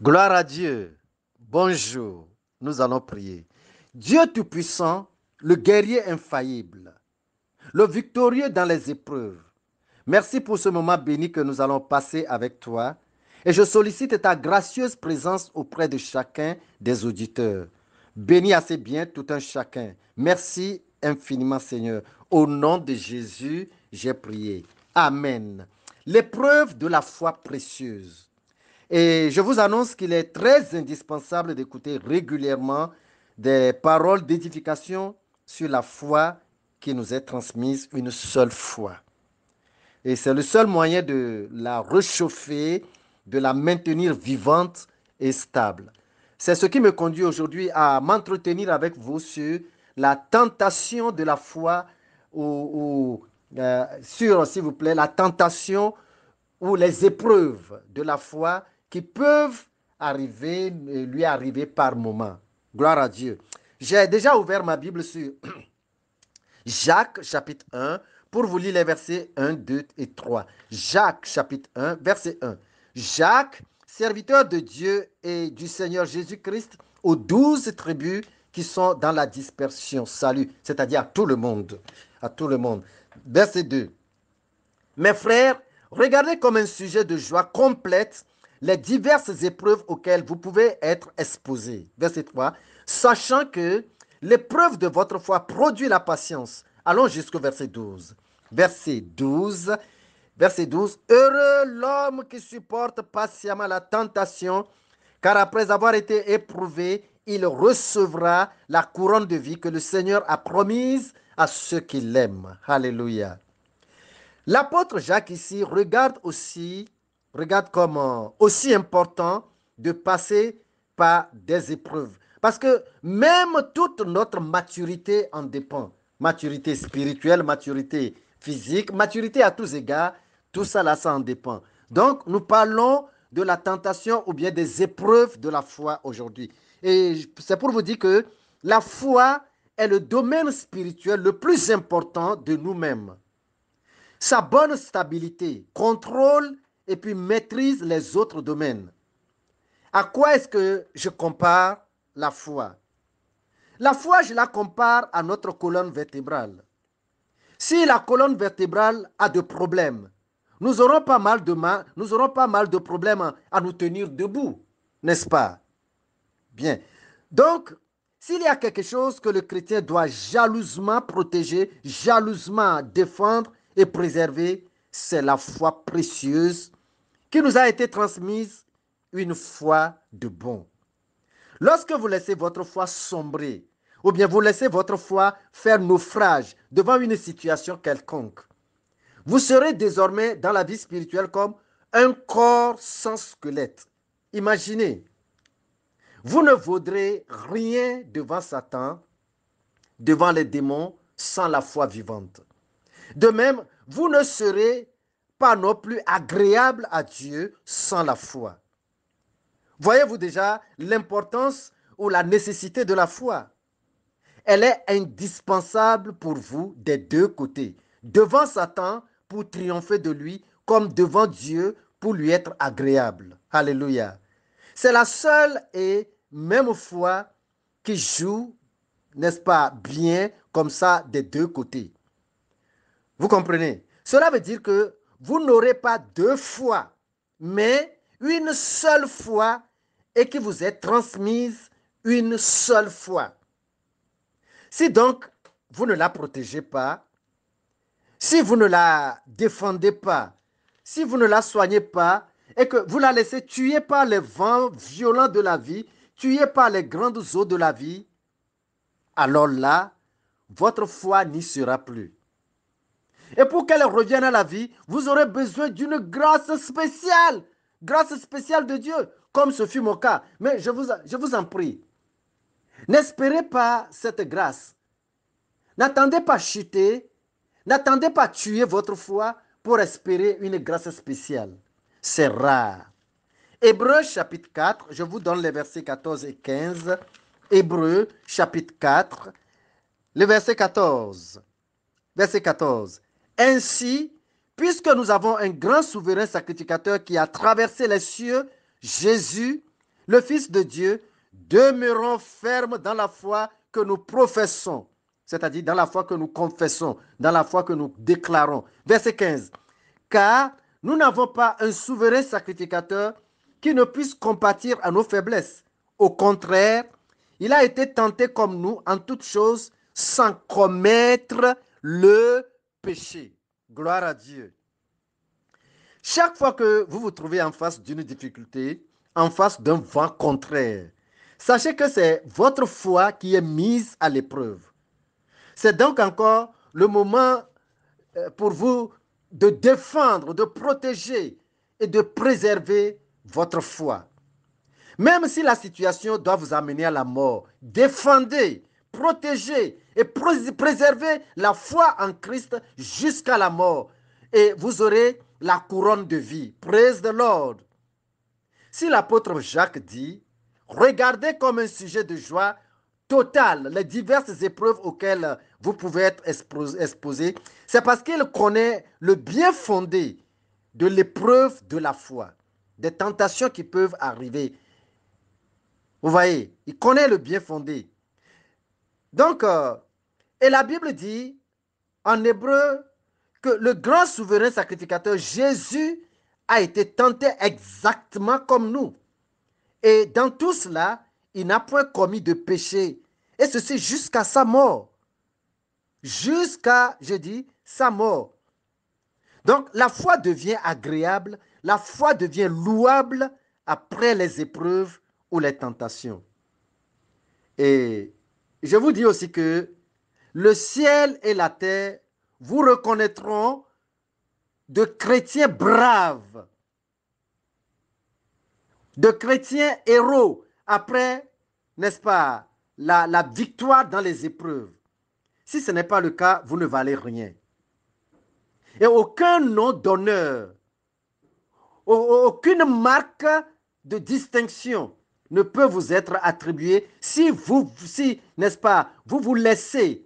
Gloire à Dieu. Bonjour. Nous allons prier. Dieu Tout-Puissant, le guerrier infaillible, le victorieux dans les épreuves. Merci pour ce moment béni que nous allons passer avec toi. Et je sollicite ta gracieuse présence auprès de chacun des auditeurs. Bénis assez bien tout un chacun. Merci infiniment, Seigneur. Au nom de Jésus, j'ai prié. Amen. L'épreuve de la foi précieuse. Et je vous annonce qu'il est très indispensable d'écouter régulièrement des paroles d'édification sur la foi qui nous est transmise une seule fois. Et c'est le seul moyen de la réchauffer, de la maintenir vivante et stable. C'est ce qui me conduit aujourd'hui à m'entretenir avec vous sur la tentation de la foi ou sur, s'il vous plaît, la tentation ou les épreuves de la foi qui peuvent arriver, lui arriver par moment. Gloire à Dieu. J'ai déjà ouvert ma Bible sur Jacques chapitre 1 pour vous lire les versets 1, 2 et 3. Jacques chapitre 1, verset 1. Jacques, serviteur de Dieu et du Seigneur Jésus-Christ, aux 12 tribus qui sont dans la dispersion. Salut, c'est-à-dire à tout le monde. À tout le monde. Verset 2. Mes frères, regardez comme un sujet de joie complète les diverses épreuves auxquelles vous pouvez être exposés. Verset 3. Sachant que l'épreuve de votre foi produit la patience. Allons jusqu'au verset 12. Verset 12. Verset 12. Heureux l'homme qui supporte patiemment la tentation, car après avoir été éprouvé, il recevra la couronne de vie que le Seigneur a promise à ceux qui l'aiment. Alléluia. L'apôtre Jacques ici regarde comme aussi important de passer par des épreuves. Parce que même toute notre maturité en dépend. Maturité spirituelle, maturité physique, maturité à tous égards, tout ça là, ça en dépend. Donc, nous parlons de la tentation ou bien des épreuves de la foi aujourd'hui. Et c'est pour vous dire que la foi est le domaine spirituel le plus important de nous-mêmes. Sa bonne stabilité contrôle et puis maîtrise les autres domaines. À quoi est-ce que je compare la foi? La foi, je la compare à notre colonne vertébrale. Si la colonne vertébrale a des problèmes, nous aurons pas mal de problèmes à nous tenir debout, n'est-ce pas? Bien. Donc, s'il y a quelque chose que le chrétien doit jalousement protéger, jalousement défendre et préserver, c'est la foi précieuse qui nous a été transmise une foi de bon. Lorsque vous laissez votre foi sombrer, ou bien vous laissez votre foi faire naufrage devant une situation quelconque, vous serez désormais dans la vie spirituelle comme un corps sans squelette. Imaginez, vous ne vaudrez rien devant Satan, devant les démons, sans la foi vivante. De même, vous ne serez pas non plus agréable à Dieu sans la foi. Voyez-vous déjà l'importance ou la nécessité de la foi? Elle est indispensable pour vous des deux côtés. Devant Satan pour triompher de lui, comme devant Dieu pour lui être agréable. Alléluia. C'est la seule et même foi qui joue, n'est-ce pas, bien comme ça des deux côtés. Vous comprenez? Cela veut dire que vous n'aurez pas deux foi, mais une seule foi et qui vous est transmise une seule fois. Si donc vous ne la protégez pas, si vous ne la défendez pas, si vous ne la soignez pas, et que vous la laissez tuer par les vents violents de la vie, tuer par les grandes eaux de la vie, alors là, votre foi n'y sera plus. Et pour qu'elle revienne à la vie, vous aurez besoin d'une grâce spéciale de Dieu, comme ce fut mon cas. Mais je vous en prie, n'espérez pas cette grâce. N'attendez pas chuter, n'attendez pas tuer votre foi pour espérer une grâce spéciale. C'est rare. Hébreux chapitre 4, je vous donne les versets 14 et 15. Hébreux chapitre 4, le verset 14. Verset 14. Ainsi, puisque nous avons un grand souverain sacrificateur qui a traversé les cieux, Jésus, le Fils de Dieu, demeurons fermes dans la foi que nous professons, c'est-à-dire dans la foi que nous confessons, dans la foi que nous déclarons. Verset 15. Car nous n'avons pas un souverain sacrificateur qui ne puisse compatir à nos faiblesses. Au contraire, il a été tenté comme nous en toutes choses sans commettre le péché. Gloire à Dieu. Chaque fois que vous vous trouvez en face d'une difficulté, en face d'un vent contraire, sachez que c'est votre foi qui est mise à l'épreuve. C'est donc encore le moment pour vous de défendre, de protéger et de préserver votre foi. Même si la situation doit vous amener à la mort, défendez, protégez et préservez la foi en Christ jusqu'à la mort. Et vous aurez la couronne de vie. Praise the Lord. Si l'apôtre Jacques dit, regardez comme un sujet de joie totale les diverses épreuves auxquelles vous pouvez être exposés, c'est parce qu'il connaît le bien fondé de l'épreuve de la foi, des tentations qui peuvent arriver. Vous voyez, il connaît le bien fondé. Donc, et la Bible dit en hébreu que le grand souverain sacrificateur Jésus a été tenté exactement comme nous. Et dans tout cela, il n'a point commis de péché. Et ceci jusqu'à sa mort. Jusqu'à, je dis, sa mort. Donc, la foi devient agréable, la foi devient louable après les épreuves ou les tentations. Et je vous dis aussi que le ciel et la terre vous reconnaîtront de chrétiens braves, de chrétiens héros après, n'est-ce pas, la victoire dans les épreuves. Si ce n'est pas le cas, vous ne valez rien. Et aucun nom d'honneur, aucune marque de distinction ne peut vous être attribuée si n'est-ce pas, vous laissez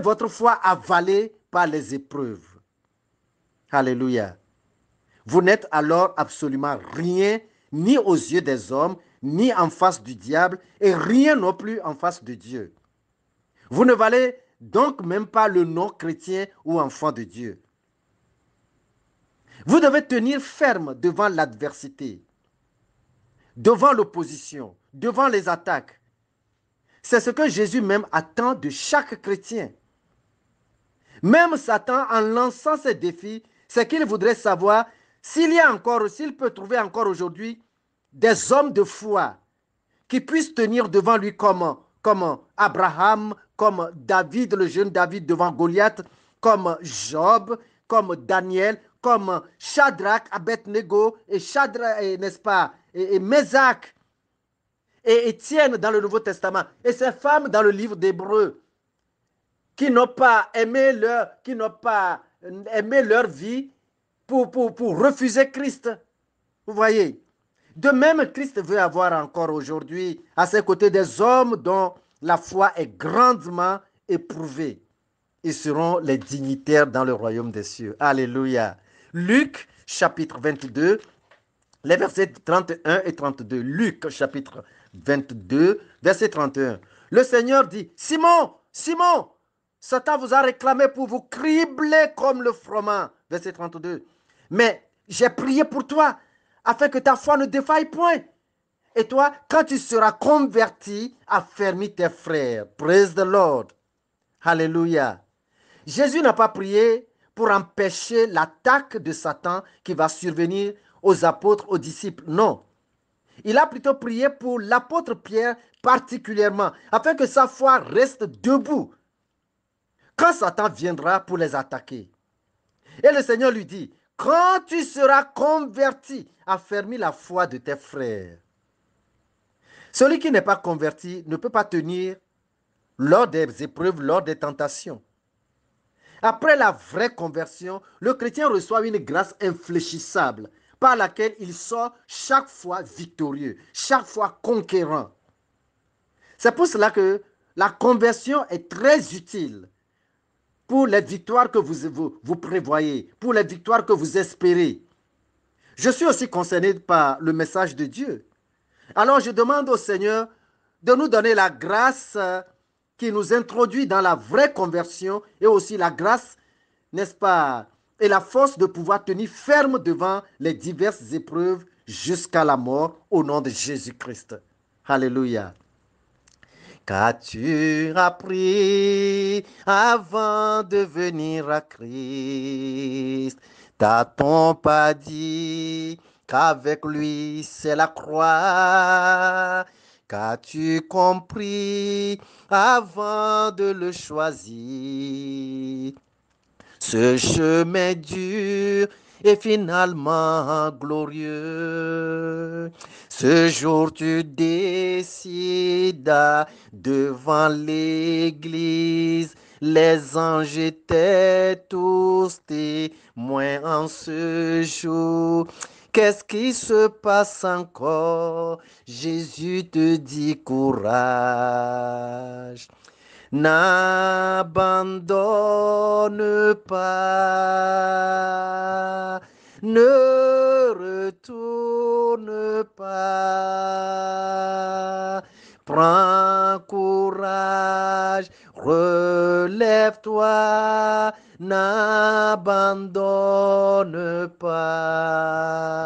votre foi avaler par les épreuves. Alléluia. Vous n'êtes alors absolument rien, ni aux yeux des hommes, ni en face du diable, et rien non plus en face de Dieu. Vous ne valez donc même pas le nom chrétien ou enfant de Dieu. Vous devez tenir ferme devant l'adversité, devant l'opposition, devant les attaques. C'est ce que Jésus même attend de chaque chrétien. Même Satan, en lançant ses défis, c'est qu'il voudrait savoir s'il peut trouver encore aujourd'hui des hommes de foi qui puissent tenir devant lui comme Abraham, comme David, le jeune David devant Goliath, comme Job, comme Daniel, comme Shadrach, Abednego, n'est-ce pas, et Mésac, et Étienne dans le Nouveau Testament, et ces femmes dans le livre d'Hébreux, qui n'ont pas aimé leur vie pour refuser Christ. Vous voyez. De même, Christ veut avoir encore aujourd'hui à ses côtés des hommes dont la foi est grandement éprouvée. Ils seront les dignitaires dans le royaume des cieux. Alléluia. Luc, chapitre 22, les versets 31 et 32. Luc, chapitre 22, verset 31. Le Seigneur dit, Simon, Simon, Satan vous a réclamé pour vous cribler comme le froment. Verset 32. Mais j'ai prié pour toi, afin que ta foi ne défaille point. Et toi, quand tu seras converti, affermis tes frères. Praise the Lord. Alléluia. Jésus n'a pas prié pour empêcher l'attaque de Satan qui va survenir aux apôtres, aux disciples. Non. Il a plutôt prié pour l'apôtre Pierre particulièrement, afin que sa foi reste debout quand Satan viendra pour les attaquer. Et le Seigneur lui dit, quand tu seras converti, affermis la foi de tes frères. Celui qui n'est pas converti ne peut pas tenir lors des épreuves, lors des tentations. Après la vraie conversion, le chrétien reçoit une grâce infléchissable par laquelle il sort chaque fois victorieux, chaque fois conquérant. C'est pour cela que la conversion est très utile pour les victoires que vous prévoyez, pour les victoires que vous espérez. Je suis aussi concerné par le message de Dieu. Alors je demande au Seigneur de nous donner la grâce qui nous introduit dans la vraie conversion et aussi la grâce, n'est-ce pas, et la force de pouvoir tenir ferme devant les diverses épreuves jusqu'à la mort au nom de Jésus-Christ. Alléluia. Qu'as-tu appris avant de venir à Christ? T'a-t-on pas dit qu'avec lui c'est la croix? Qu'as-tu compris avant de le choisir? Ce chemin dur est finalement glorieux. Ce jour, tu décidas devant l'Église. Les anges étaient tous témoins en ce jour. Qu'est-ce qui se passe encore? Jésus te dit courage. N'abandonne pas, ne retourne pas. Prends courage, relève-toi, n'abandonne pas.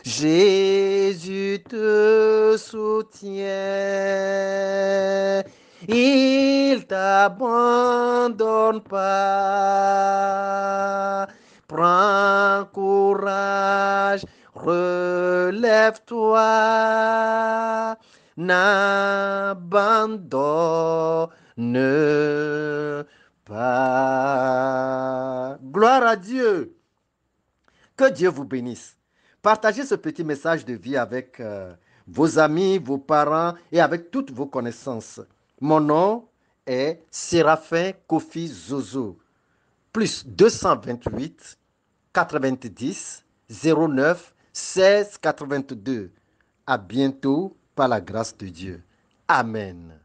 Jésus te soutient. Il t'abandonne pas. Prends courage, relève-toi. N'abandonne pas. Gloire à Dieu. Que Dieu vous bénisse. Partagez ce petit message de vie avec vos amis, vos parents et avec toutes vos connaissances. Mon nom est Séraphin Kofi Zozo. Plus 228 90 09 16 82. À bientôt par la grâce de Dieu. Amen.